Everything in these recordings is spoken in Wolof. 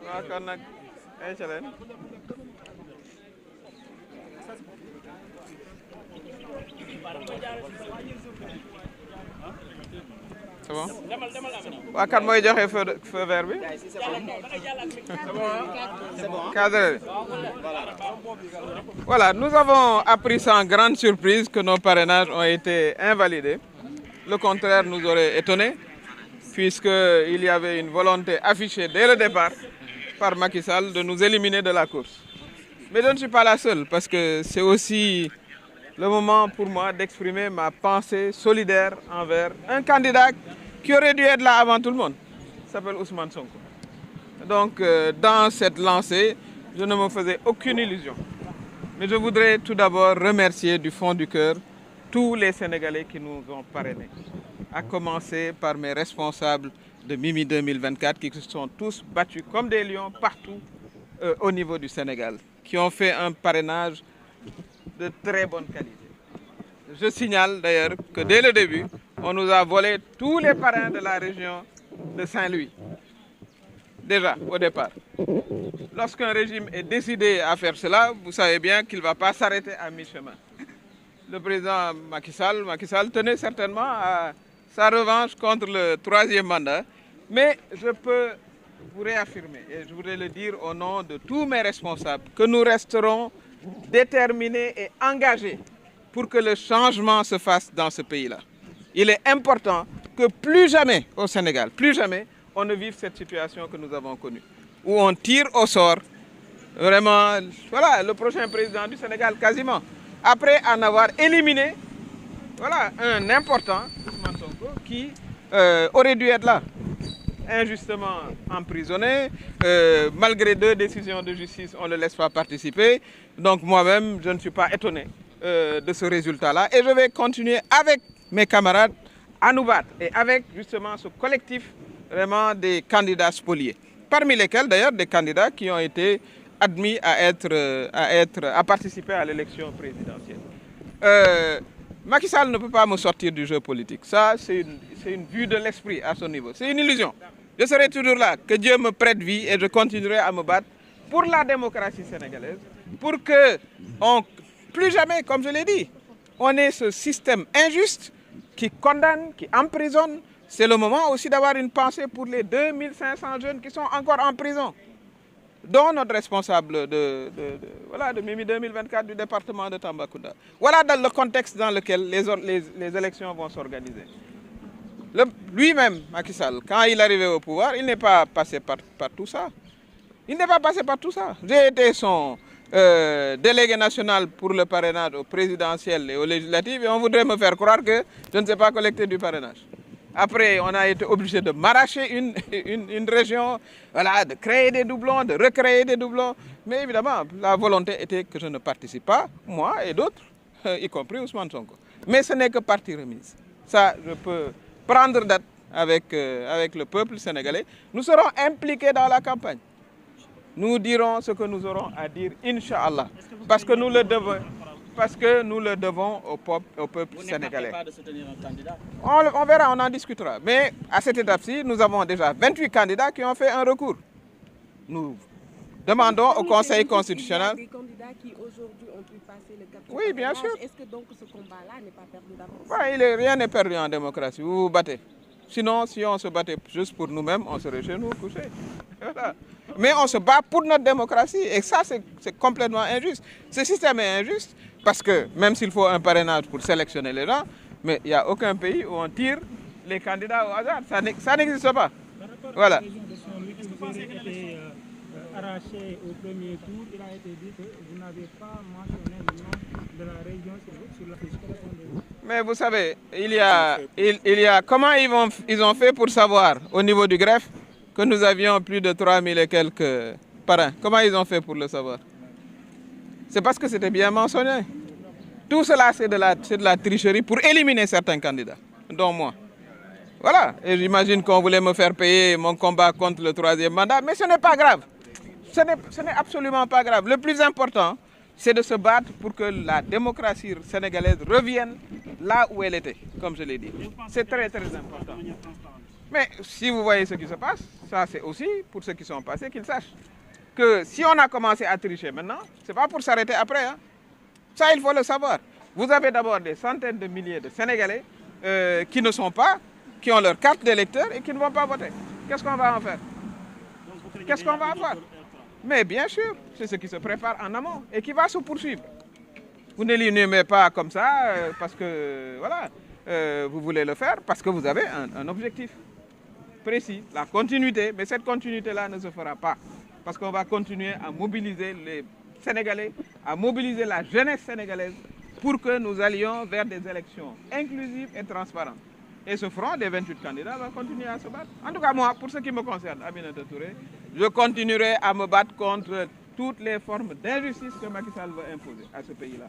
waaw kon nag ay ca leen c'est bon waa kan mooy joxe feu vert bi cadre. Voilà, nous avons appris sans grande surprise que nos parrainages ont été invalidés. Le contraire nous aurait étonné, puisqu'il y avait une volonté affichée dès le départ par Macky Sall de nous éliminer de la course. Mais je ne suis pas la seule, parce que c'est aussi le moment pour moi d'exprimer ma pensée solidaire envers un candidat qui aurait dû être là avant tout le monde. Il s'appelle Ousmane Sonko. Donc, dans cette lancée, je ne me faisais aucune illusion. Mais je voudrais tout d'abord remercier du fond du cœur tous les Sénégalais qui nous ont parrainés, à commencer par mes responsables de Mimi 2024 qui se sont tous battus comme des lions partout au niveau du Sénégal, qui ont fait un parrainage de très bonne qualité. Je signale d'ailleurs que dès le début, on nous a volé tous les parrains de la région de Saint-Louis. Déjà, au départ. Lorsqu'un régime est décidé à faire cela, vous savez bien qu'il ne va pas s'arrêter à mi-chemin. Le président Macky Sall tenait certainement à sa revanche contre le troisième mandat, mais je peux vous réaffirmer, et je voudrais le dire au nom de tous mes responsables, que nous resterons déterminés et engagés pour que le changement se fasse dans ce pays-là. Il est important que plus jamais au Sénégal, plus jamais, on ne vive cette situation que nous avons connue, où on tire au sort vraiment, voilà, le prochain président du Sénégal quasiment, après en avoir éliminé, voilà, un important, Ousmane Sonko, qui aurait dû être là, injustement emprisonné, malgré 2 décisions de justice, on ne le laisse pas participer. Donc moi-même, je ne suis pas étonné de ce résultat-là, et je vais continuer avec mes camarades à nous battre, et avec justement ce collectif vraiment des candidats spoliés. Parmi lesquels d'ailleurs des candidats qui ont été admis à participer à l'élection présidentielle. Macky Sall ne peut pas me sortir du jeu politique. Ça, c'est une vue de l'esprit à son niveau. C'est une illusion. Je serai toujours là, que Dieu me prête vie et je continuerai à me battre pour la démocratie sénégalaise, pour que, plus jamais, comme je l'ai dit, on ait ce système injuste qui condamne, qui emprisonne. C'est le moment aussi d'avoir une pensée pour les 2500 jeunes qui sont encore en prison, dont notre responsable de Mimi 2024 du département de Tambacounda. Voilà dans le contexte dans lequel les élections vont s'organiser. Lui-même, Macky Sall, quand il est arrivé au pouvoir, il n'est pas passé par tout ça. Il n'est pas passé par tout ça. J'ai été son délégué national pour le parrainage au présidentiel et aux législatives, et on voudrait me faire croire que je ne sais pas collecter du parrainage. Après, on a été obligé de m'arracher une région, voilà, de créer des doublons, de recréer des doublons. Mais évidemment, la volonté était que je ne participe pas, moi et d'autres, y compris Ousmane Sonko. Mais ce n'est que partie remise. Ça, je peux prendre date avec le peuple sénégalais. Nous serons impliqués dans la campagne. Nous dirons ce que nous aurons à dire, Inch'Allah. Parce que nous le devons au peuple sénégalais. Vous n'êtes pas de soutenir un candidat? On verra, on en discutera. Mais à cette étape-ci, nous avons déjà 28 candidats qui ont fait un recours. Nous demandons au Conseil constitutionnel... Il y a des candidats qui aujourd'hui ont pu passer le cap. Oui, bien sûr. Est-ce que donc ce combat-là n'est pas perdu d'avance? Ouais, rien n'est perdu en démocratie. Vous vous battez. Sinon, si on se battait juste pour nous-mêmes, on serait chez nous couchés. Voilà. Mais on se bat pour notre démocratie. Et ça, c'est complètement injuste. Ce système est injuste parce que même s'il faut un parrainage pour sélectionner les gens, mais il n'y a aucun pays où on tire les candidats au hasard. Ça n'existe pas. Voilà. Arraché au premier tour, il a été dit que vous n'avez pas mentionné le nom de la région sur la fiche. Mais vous savez, il y a comment ils ont fait pour savoir au niveau du greffe que nous avions plus de 3000 et quelques parrains. Comment ils ont fait pour le savoir? C'est parce que c'était bien mentionné. Tout cela, c'est de la tricherie pour éliminer certains candidats, dont moi. Voilà, et j'imagine qu'on voulait me faire payer mon combat contre le troisième mandat, mais ce n'est pas grave. Ce n'est absolument pas grave. Le plus important, c'est de se battre pour que la démocratie sénégalaise revienne là où elle était, comme je l'ai dit. C'est très, très important. Mais si vous voyez ce qui se passe, ça c'est aussi pour ceux qui sont passés qu'ils sachent que si on a commencé à tricher maintenant, ce n'est pas pour s'arrêter après. Hein. Ça, il faut le savoir. Vous avez d'abord des centaines de milliers de Sénégalais qui ne sont pas, qui ont leur carte d'électeur et qui ne vont pas voter. Qu'est-ce qu'on va en faire? Qu'est-ce qu'on va en faire? Mais bien sûr, c'est ce qui se prépare en amont et qui va se poursuivre. Vous ne l'inhumez pas comme ça parce que voilà, vous voulez le faire, parce que vous avez un objectif précis, la continuité. Mais cette continuité-là ne se fera pas parce qu'on va continuer à mobiliser les Sénégalais, à mobiliser la jeunesse sénégalaise pour que nous allions vers des élections inclusives et transparentes. Et ce front des 28 candidats va continuer à se battre. En tout cas, moi, pour ce qui me concerne, Aminata Touré, je continuerai à me battre contre toutes les formes d'injustice que Macky Sall veut imposer à ce pays-là.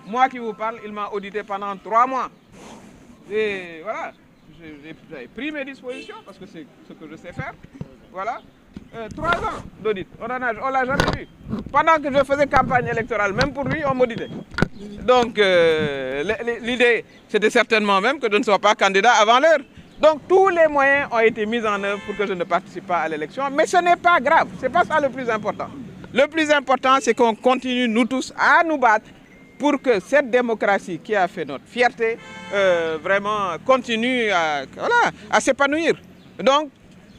Moi qui vous parle, il m'a audité pendant 3 mois. Et voilà, j'ai pris mes dispositions parce que c'est ce que je sais faire. Voilà. 3 ans d'audit, on ne l'a jamais vu. Pendant que je faisais campagne électorale, même pour lui, on m'auditait. Donc l'idée, c'était certainement même que je ne sois pas candidat avant l'heure. Donc tous les moyens ont été mis en œuvre pour que je ne participe pas à l'élection. Mais ce n'est pas grave, ce n'est pas ça le plus important. Le plus important, c'est qu'on continue, nous tous, à nous battre pour que cette démocratie qui a fait notre fierté vraiment continue à s'épanouir. Donc,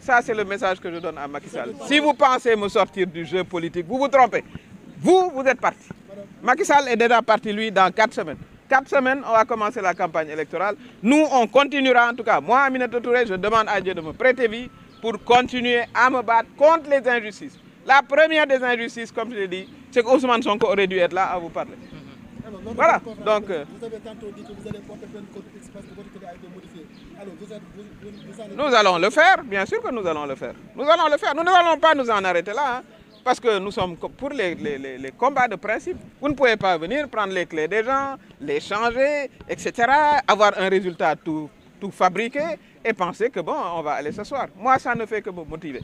ça, c'est le message que je donne à Macky Sall. Si vous pensez me sortir du jeu politique, vous vous trompez. Vous êtes parti. Macky Sall est déjà parti, lui, dans 4 semaines. 4 semaines, on va commencer la campagne électorale. Nous, on continuera, en tout cas, moi, Aminata Touré, je demande à Dieu de me prêter vie pour continuer à me battre contre les injustices. La première des injustices, comme je l'ai dit, c'est qu'Ousmane Sonko aurait dû être là à vous parler. Voilà, donc... Vous avez tantôt dit que vous allez porter plainte contre X parce que votre code a été modifié. Alors, nous allons le faire, bien sûr que nous allons le faire. Nous allons le faire. Nous n'allons pas nous en arrêter là, hein, parce que nous sommes pour les combats de principe. Vous ne pouvez pas venir prendre les clés des gens, les changer, etc., avoir un résultat tout fabriqué et penser que bon, on va aller s'asseoir. Moi, ça ne fait que me motiver.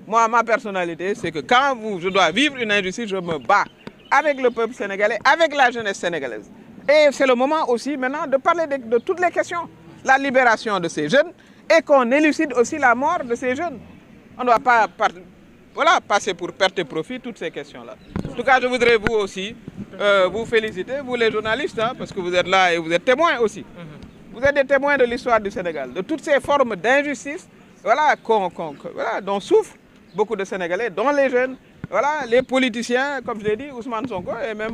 Moi, ma personnalité, c'est que quand je dois vivre une injustice, je me bats avec le peuple sénégalais, avec la jeunesse sénégalaise. Et c'est le moment aussi maintenant de parler de toutes les questions. La libération de ces jeunes et qu'on élucide aussi la mort de ces jeunes. On ne doit pas passer pour perte et profit toutes ces questions-là. En tout cas, je voudrais vous aussi vous féliciter, vous les journalistes, hein, parce que vous êtes là et vous êtes témoins aussi. Vous êtes des témoins de l'histoire du Sénégal, de toutes ces formes d'injustice dont souffrent beaucoup de Sénégalais, dont les jeunes, voilà, les politiciens, comme je l'ai dit, Ousmane Sonko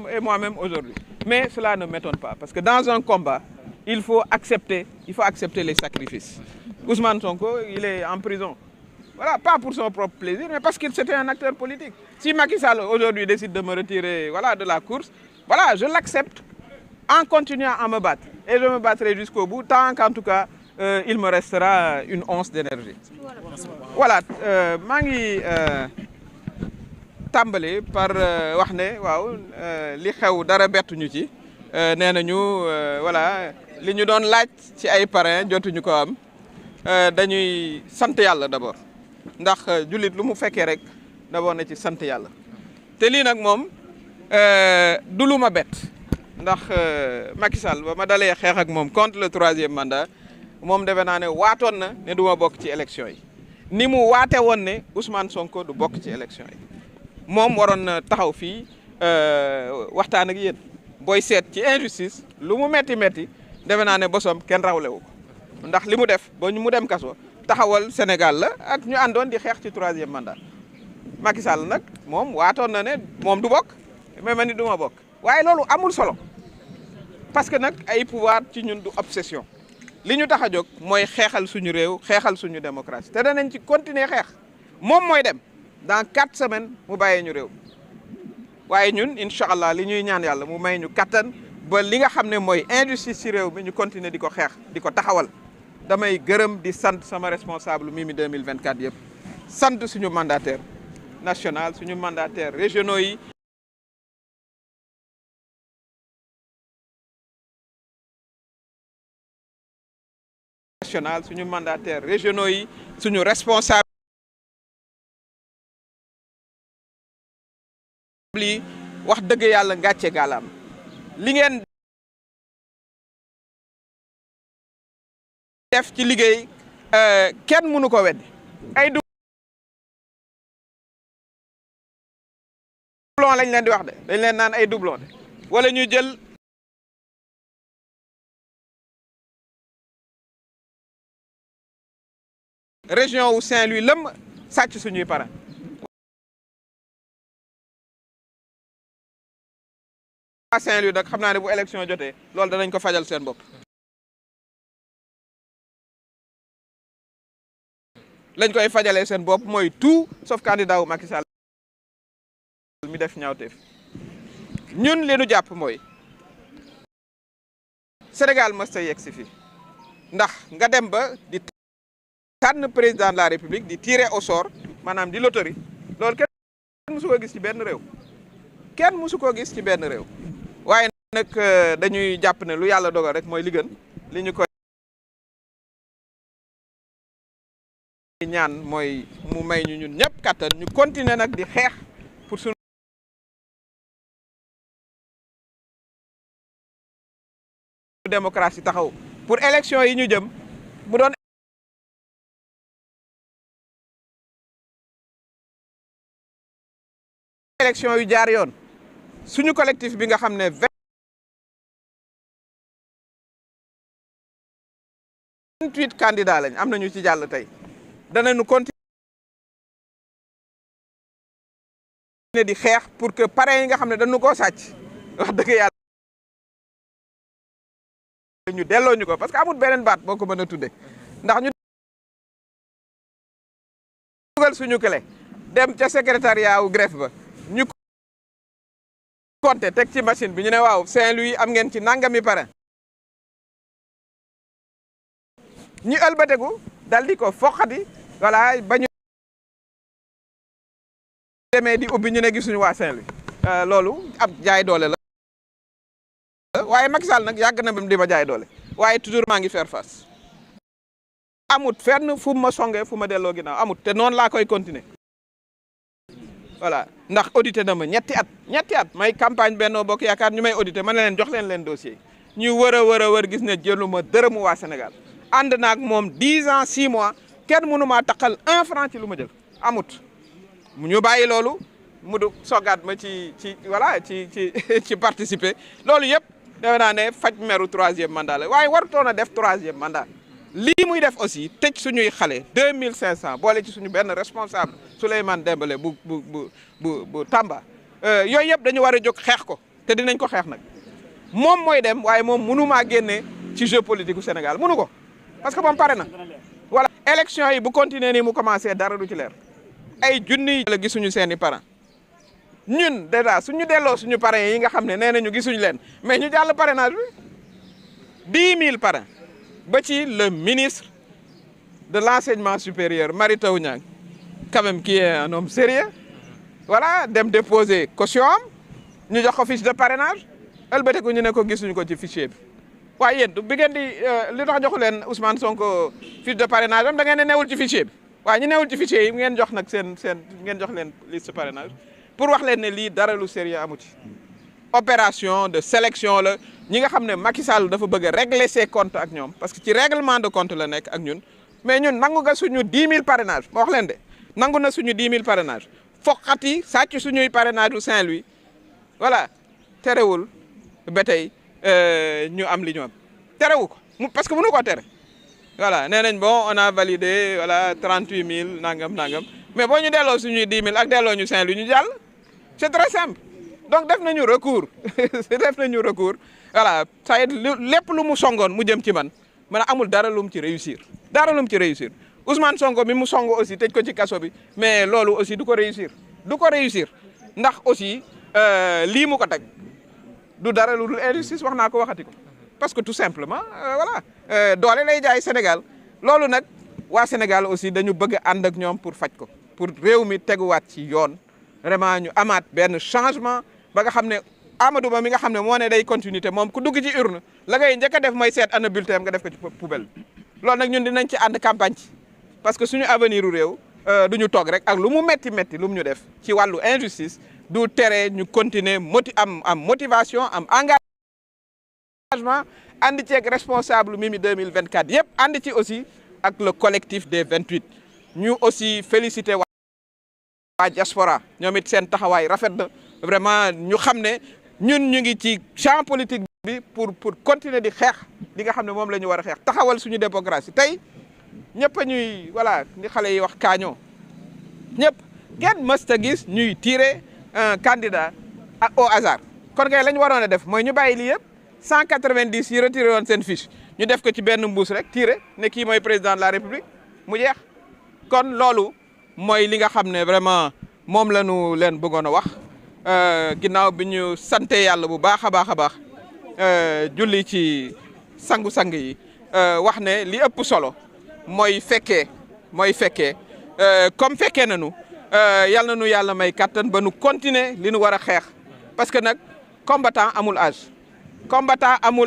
et moi-même aujourd'hui. Mais cela ne m'étonne pas, parce que dans un combat, il faut accepter les sacrifices. Ousmane Sonko, il est en prison. Voilà, pas pour son propre plaisir, mais parce qu'il c'était un acteur politique. Si Macky Sall aujourd'hui décide de me retirer de la course, voilà, je l'accepte en continuant à me battre. Et je me battrai jusqu'au bout, tant qu'en tout cas, il me restera une once d'énergie. Voilà, Mangi Tambali par Wahne, waouh, li xew dara bettuñu ci nenañu voilà li ñu doon laaj ci ay parrain jotuñu ko am dañuy sant yàlla d'abord ndax jullit lu mu fekkee rek d'abord na ci sant yàlla te lii nag moom du lu ma bett ndax Macky Sall ba ma dalee xeex ak moom contre le 3e mandat moom defe naa ne waatoon na ne du ma bokk ci élection yi ni mu waate woon ne Ousmane Sonko du bokk ci élection yi moom waroon na taxaw fii waxtaan ak yéen booy seet ci injustice lu mu metti defe naa ne bosom kenn rawlewu ko ndax li mu def ba mu dem kaso taxawal Sénégal la ak ñu àndoon di xeex ci 3e mandat Macky Sall nag moom waatoon na ne moom du bokk mais man ni du ma bokk waaye loolu amul solo parce que nag ay pouvoir ci ñun du obsession li ñu tax a jóg mooy xeexal suñu réew xeexal suñu démocratie te danañ ci continuer xeex moom mooy dem dans 4 semaines mu bàyyee ñu réew waaye ñun incha allah li ñuy ñaan yàlla mu may ñu kattan ba li nga xam ne mooy injustice ci réew mi ñu continuer di ko xeex di ko taxawal damay gërëm di sant sama responsable Mimi 2024 yëpp sant suñu mandataire national suñu mandataire régionaux yi national suñu mandataire régionaux yi suñu responsable yi wax dëgg yàlla ngàcce gaalaam li ngeen def ci liggéey kenn mënu ko weddi ay doublon lañ leen di wax de dañ leen naan ay doublon de wala ñu jël région wu Saint-Louis lëm sàcc suñuy parrain à Saint-Louis nag xam naa ne bu élection jotee loolu danañ ko fajal seen bopp lañ koy fajalee seen bopp mooy tout sauf candidat wu Macky Sall mi def ñaawteef ñun li nu jàpp mooy Sénégal mës ta yegg si fii ndax nga dem ba di tànn président de la République di tirer au sort maanaam di loterie loolu kenn mësu ko gis ci benn réew kenn mësu ko gis ci benn réew waaye nag dañuy jàpp ne lu yàlla dogal rek mooy li gën li ñu koy ñaan mooy mu may ñu ñun ñëpp kattan ñu continuer nag di xeex pour suñu démocratie taxaw pour élection yi ñu jëm mu doon élection yu jaar yoon suñu collectif bi nga xam ne 28 candidats lañ am nañu ci jàll tey danañu continuer di xeex pour que parrain yi nga xam ne dañu koo sàcc wax dëgg yàlla ñu delloo ñu ko parce que amul beneen baat boo ko mën a tudde ndax ñu dugal suñu clé dem ca secrétariat wu greffe ba ñu compté teg ci machine bi ñu ne waaw Saint-Louis am ngeen ci nangami parrain ñu ëlbateku dal di ko foqati voilà ba ñu demee di ubbi ñu ne gisuñu waa Saint-Louis loolu ab jaay doole la waaye Macky Sall nag yàgg na ba di ma jaay doole waaye toujours maa ngi faire face amut fenn fu ma songee fu ma delloo ginnaaw amut te noonu laa koy continuer voilà ndax audité na ma ñetti at may campagne Benno Bokk Yaakaar ñu may audité ma ne leen jox leen dossier ñu wër a wër gis ne jëluma dërëmu waa Sénégal ànd naag moom 10 ans 6 mois kenn mënu maa taqal 1 franc ci lu ma jël amut mu ñu bàyyi loolu mu du sogaat ma ci voilà ci participer loolu yëpp defe naa ne faj meru 3e mandat la waaye warutoon a def 3e mandat lii muy def aussi tëj suñuy xale 2500 boole ci suñu benn responsable Souleymane Dembélé bu Tamba yooyu yëpp dañu war a jóg xeex ko te dinañ ko xeex nag moom mooy dem waaye moom mënu maa génne ci jeu politique u Sénégal mënu ko parce que moom pare na voilà élection yi bu continuer nii mu commencé dara du ci leer ay junni la gisuñu seeni parents ñun déjà suñu delloo suñu parrains yi nga xam ne nee nañu gisuñu leen mais ñu jàll parrainage bi 10 000 parrains ba ci le ministre de l'enseignement supérieur Mary Teuw Niane quand même qui est un homme sérieux voilà dem déposer caution am ñu jox ko fiche de parrainage ëlbatiku ñu ne ko gisuñu ko ci fichier bi waaye yéen bi ngeen di li tax joxu leen Ousmane Sonko fiche de parrainage am da ngeen ne newul ci fichier bi waaye ñu newul ci fichier yi ngeen jox nag seen ngeen jox leen liste parrainage pour wax leen ne lii dara lu sérieux amu ci opération de sélection la ñi nga xam ne Macky Sall dafa bëgg a régler ses comptes ak ñoom parce que ci règlement de compte la nekk ak ñun mais ñun nangu nga suñu 10 000 parrainage ma wax leen de nangu na suñu 10 000 parrainage foqati sàcc suñuy parrainage u Saint-Louis voilà terewul ba tey ñu am li ñu am terewu ko parce que mënu ko tere voilà nee nañ bon on a validé voilà 38 000 nangam mais boo ñu delloo suñuy 10 000 ak delloo ñu Saint-Louis ñu jàll c'est très simple donc def nañu recours voilà ça lépp lu mu songoon mu jëm ci man amul dara lu mu ci réussir Ousmane Sonko mi mu songo aussi tëj ko ci kaso bi mais loolu aussi du ko réussir ndax aussi lii mu ko teg du dara lu dul injustice wax naa ko waxati ko parce que tout simplement voilà doole lay jaay Sénégal loolu nag waa Sénégal aussi dañu bëgg a ànd ak ñoom pour faj ko pour réew mi teguwaat ci yoon vraiment ñu amaat benn changement ba nga xam ne Amadou Ba mi nga xam ne moo ne day continuité moom ku dugg ci urne la ngay njëkk a def mooy seet ana bulletin nga def ko ci poubelle loolu nag ñun dinañ ci ànd campagne ci parce que suñu avenir u réew du ñu toog rek ak lu mu metti lu mu ñu def ci wàllu injustice du tere ñu continuer am motivation am engagement ànd ceeg responsable Mimi 2024 yëpp ànd ci aussi ak le collectif des 28 ñu aussi féliciter waa diaspora ñoom it seen taxawaay rafet na vraiment ñu xam ne ñun ñu ngi ci champ politique bi pour continuer di xeex li nga xam ne moom la ñu war a xeex taxawal suñu démocratie tey ñëpp a ñuy voilà ni xale yi wax kaañoo ñëpp kenn mësta gis ñuy tirer un candidat au hasard kon kay la ñu waroon a def mooy ñu bàyyi lii yëpp 190 yi retiré woon seen fiche ñu def ko ci benn mbuus rek tiré ne kii mooy président de la république mu jeex kon loolu mooy li nga xam ne vraiment moom la ñu leen bëggoon a wax ginnaaw bi ñu sante yàlla bu baax a baax a baax julli ci sangu-sang yi wax ne li ëpp solo mooy fekkee comme fekkee nañu yal na nu yàlla may kattan ba nu continuer li nu war a xeex parce que nag combattant amul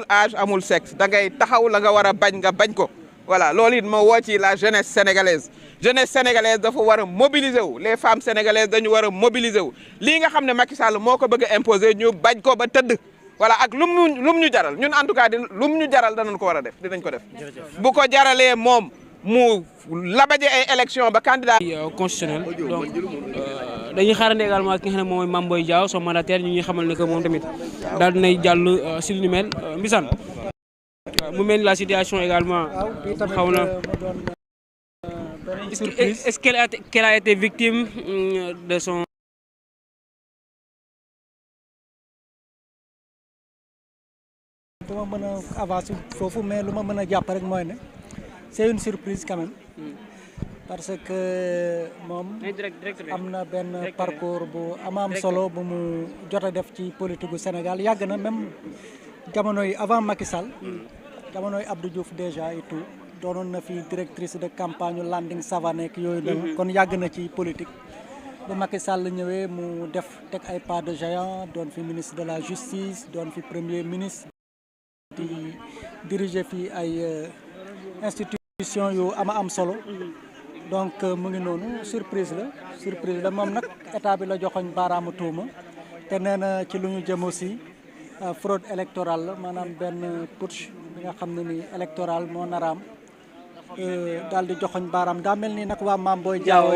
âge amul sexe da ngay taxaw la nga war a bañ nga bañ ko voilà loolu it ma woo ci la jeunesse sénégalaise dafa war a mobiliser wu les femmes sénégalaises dañu war a mobiliser wu lii nga xam ne Macky Sall moo ko bëgg a imposer ñu bañ ko ba tëdd voilà ak lum ñu jaral ñun en tout cas lum ñu jaral danañ ko war a def dinañ ko def bu ko jaralee moom mu labaje ay élection ba candidat constitutionnel donc dañuy xaarandi également ki nga xam ne moom mooy Mame Boye Diao son mandataire ñu ñuy xamal ne que moom tamit daal dinay jàll si lu ni mel Mbissane mu mel ni la situation également xaw na est-ce qu'elle a été victime de son dama mën a avancer foofu mais lu ma mën a jàpp rek mooy ne c'est une surprise quand même parce que moom am na benn parcours bu am solo bu mu jot a def ci politique gu Sénégal yàgg na même jamono yi avant Macky Sall jamono yi Abdou Diouf déjà et tout doonoon na fi directrice de campagne Landing Savané ak yooyu noonu kon yàgg na ci politique bu Macky Sall ñëwee mu teg ay pas de géant doon fi ministre de la justice doon fi premier ministre di diriger fii ay institution yu am solo donc mu ngi noonu surprise la moom nag état bi la joxoñ baaraamu tuuma te nee na ci lu ñu jëm aussi fraude électorale la maanaam benn putsch bi nga xam ne ni électoral moo naraam daal di joxoñ baaraam daa mel ni nag waa Mame Boye Diao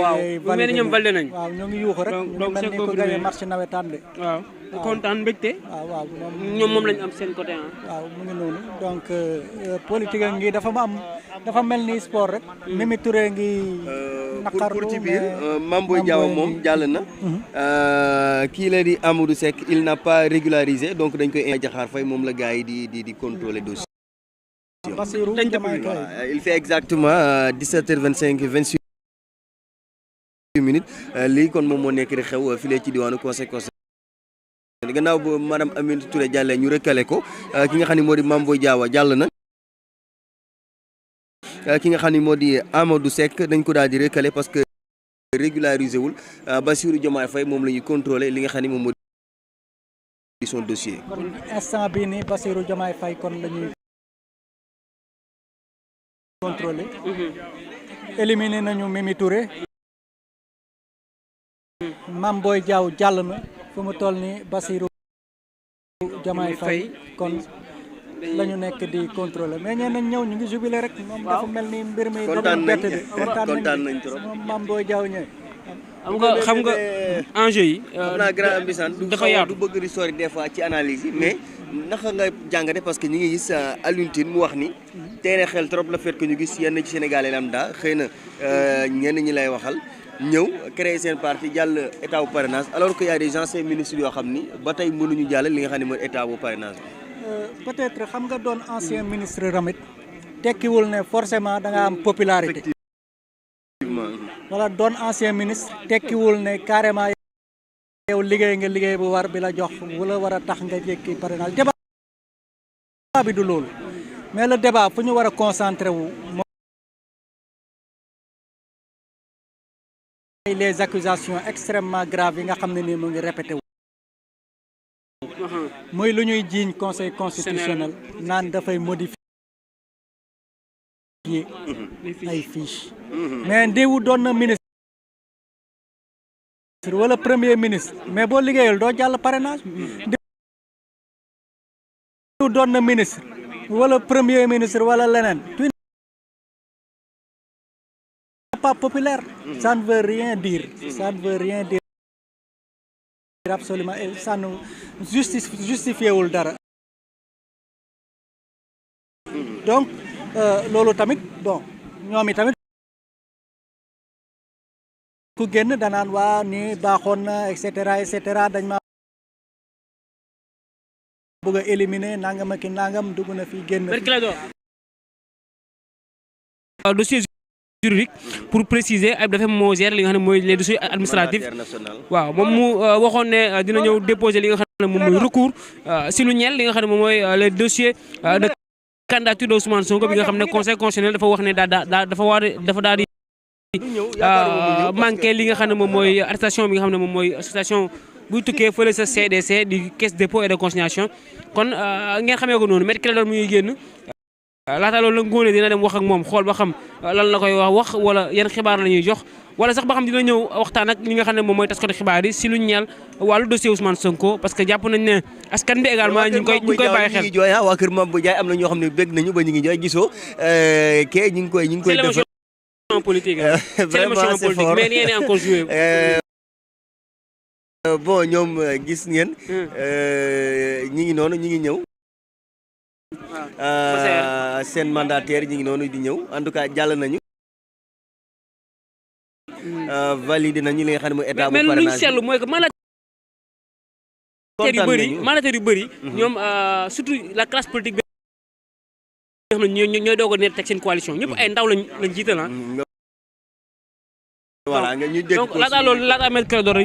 validé nañ waaw ñoo ngi yuuxu rek ñu mel ni ko gañe marché nawetaan de waaw kontaan mbégte waaw moom lañ am seen côté waaw mu ngi noonu donc politique ngi dafa mel ni sport rek Mimi Touré ngi naqarlu pour ci biir Mame Boye Diao moom jàll na kii la di Amadou Seck il n'a pas régularisé donc dañ koy Diakhar Faye moom la gars yi di contrôler dossier il fait exactement 17h25 28 minutes lii kon moom moo nekk di xew fii ci diwaanu conseil gannaaw ba madame Aminata Touré jàllee ñu recalé ko ki nga xam ne moo di Mame Boye Diao jàll na ki nga xam ne moo di Amadou Seck dañ ko daal di recalé parce que régularisé wul Bassirou Diomaye Faye moom la ñuy contrôler li nga xam ne moom moo di son dossier. kon instant bii nii Bassirou Diomaye Faye kon la ñuy contrôler éliminé nañu Mimi Touré Mame Boye Diao jàll na fu mu toll ni Bassirou Diomaye Faye kon la ñu nekk di contrôler mais ñeen nañ ñëw ñu ngi jubilé rek moom dafa mel ni mbir mi kontaan bett de kontaan nañ trop moom Mame Boye Diao ñëw xam nga enjeu yi xam naa grand Mbissane dafa yaatu du bëgg di sori des fois ci analyse yi mais naka nga jàngate parce que ñi ngi gis Alioune Tine mu wax ni teene xel trop le fait que ñu gis yenn ci Sénégalais lambda xëy na ñenn ñi lay waxal ñëw créer seen parti jàll état bu parrainage alors que y a des anciens ministres yoo xam ni ba tey mënuñu jàll li nga xam ne mooy état bu parrainage peut-être xam nga doon ancien ministre ramit tekkiwul ne forcément da nga am popularité wala doon ancien ministre tekkiwul ne carrément yow liggéey bu war bi la jox wala war a tax nga jékki parrainage débat bi du loolu mais le débat fu ñu war a concentré wu les accusations extrêmement graves yi nga xam ne nii mu ngi répété wu muy lu ñuy jiiñ conseil constitutionnel naan dafay modifier ay fiches mais ndiwu doon na ministre wala premier ministre mais boo liggéeyul doo jàll parrainage ndiwu doon na ministre wala premier ministre wala leneen pas populaires. Ça ne veut rien dire. Ça ne veut rien dire absolument. Et ça ne justifiewul dara. Donc loolu tamit bon ñoom i tamit ku génn danaan waa ni baaxoon na et cetera dañ ma bëgg a éliminer nangam ak nangam dugg na fi génn dossier juridique pour préciser ab dafa moo gère li nga xam ne mooy les dossiers administratifs waaw moom mu waxoon ne dina ñëw déposer li nga xam ne moom mooy recours si lu ñeel li nga xam ne moom mooy les dossiers de candidature de Ousmane Sonko bi nga xam ne conseil constitutionnel dafa wax ne dafa daal di manqué li nga xam ne moom mooy attestation bi nga xam ne moom mooy association buy tukkee fële sa CDC di caisse dépôt et de consignation kon ngeen xamee ko noonu Maître Clédor muy génn laata loolu la Ngoné dina dem wax ak moom xool ba xam lan la koy wax wala yan xibaar la ñuy jox wala sax ba xam dina ñëw waxtaan ak li nga xam ne moom mooy taskatu xibaar yi si lu ñeel wàllu dossier Ousmane Sonko parce que jàpp nañ ne askan bi également ñu ngi koy bàyyi xel. waa kër Mame Boye Diao am na ñoo xam ne bëgg nañu ba ñu ngi jooy gisoo kee ñu ngi koy defal politique c'est l'émotion politique mais rien n'est encore joué. Bon ñoom gis ngeen ñi ngi noonu ñi ngi ñëw seen mandataire ñi ngi noonu di ñëw en tout cas jàll nañu validé nañu li nga xam ne mooy état bu parrainage mais lu ñu seetlu mooy que mandataire yu bëri ñoom surtout la classe politique bi nga xam ne ñooy doog a ne teg seen coalition ñëpp ay ndaw lañ jiital voilà nga ñu dégg donc laata loolu laata Maître Clédor